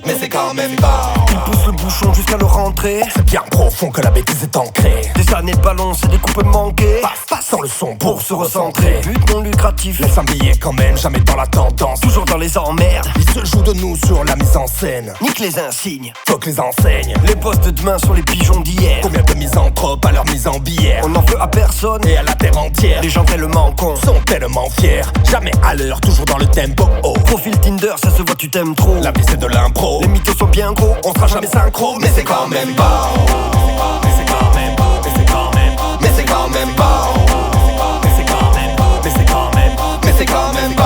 Mais c'est quand même bon. Il pousse le bouchon jusqu'à le rentrer. C'est bien profond que la bêtise est ancrée. Des années de ballon, c'est des coupes manquées. Passe sans le son pour se recentrer. But non lucratif, Laisse un billet quand même, jamais dans la tendance. toujours dans les emmerdes. Il se joue de nous sur la mise en scène. Nique les insignes. Faut que les enseignes. Les boss de demain sont les pigeons d'hier. Combien de misanthropes à leur mise en bière. On n'en veut à personne Et à la terre entière. les gens tellement cons. Sont tellement fiers. Jamais à l'heure, toujours dans le tempo. Oh. Profil Tinder, ça se voit, tu t'aimes trop. La vie c'est de l'impro. Les mythos sont bien gros, On sera jamais synchro. Mais c'est quand même bon. Mais c'est quand même. Mais c'est quand même. Mais c'est quand même bon. Mais c'est quand même. Mais c'est quand même. Mais c'est quand même bon.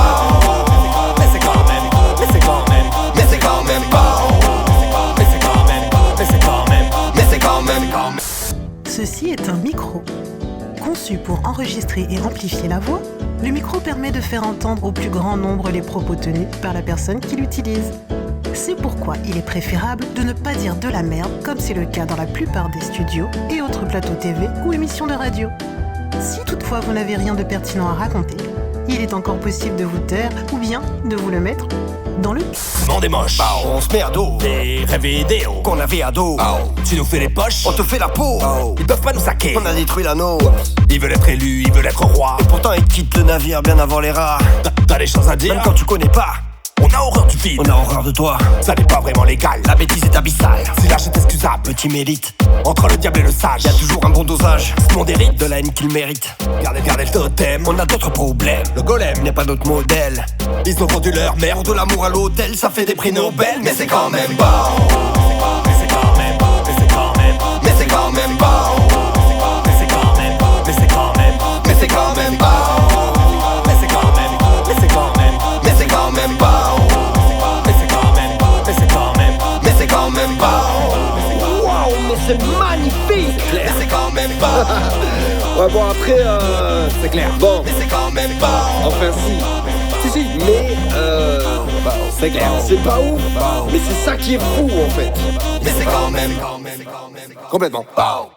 Mais c'est quand même. Mais c'est quand même. Mais c'est quand même bon. Mais c'est quand même. Mais c'est quand même. Mais c'est quand même. Ceci est un micro. Conçu pour enregistrer et amplifier la voix, le micro permet de faire entendre au plus grand nombre les propos tenus par la personne qui l'utilise. C'est pourquoi il est préférable de ne pas dire de la merde, comme c'est le cas dans la plupart des studios et autres plateaux TV ou émissions de radio. Si toutefois vous n'avez rien de pertinent à raconter, il est encore possible de vous taire ou bien de vous le mettre dans le... Monde est moche. On se met à dos Des rêves vidéo. qu'on avait à dos. Tu nous fais les poches. On te fait la peau. Ils peuvent pas nous saquer. On a détruit la nôtre. Ils veulent être élus, ils veulent être rois. Pourtant ils quittent le navire bien avant les rats. T'as des choses à dire. Même quand tu connais pas, On a horreur du vide. on a horreur de toi. Ça n'est pas vraiment légal. La bêtise est abyssale. Si l'âge est excusable. Petit mérite, Entre le diable et le sage. y a toujours un bon dosage. Ce monde hérite De la haine qu'il mérite. Gardez le totem. On a d'autres problèmes. Le golem. N'est pas notre modèle. Ils ont vendu leur mère. Pour de l'amour à l'hôtel, ça fait des prix Nobel. Mais c'est quand même bon. Mais c'est quand même. Mais c'est quand même. Mais c'est quand même bon. Mais c'est quand même. Mais c'est quand même. Mais c'est quand même bon. Mais c'est quand même. Mais c'est quand même. Mais c'est quand même bon. Mais c'est quand même. Mais c'est quand même. Mais c'est quand même bon. Waouh, mais c'est magnifique! Mais c'est quand même bon. Ouais, bon, après, C'est clair. bon, Mais c'est quand même bon. enfin, si, mais, C'est clair. c'est pas ouf, mais c'est ça qui est fou, en fait. Mais c'est quand même. Complètement. Bon.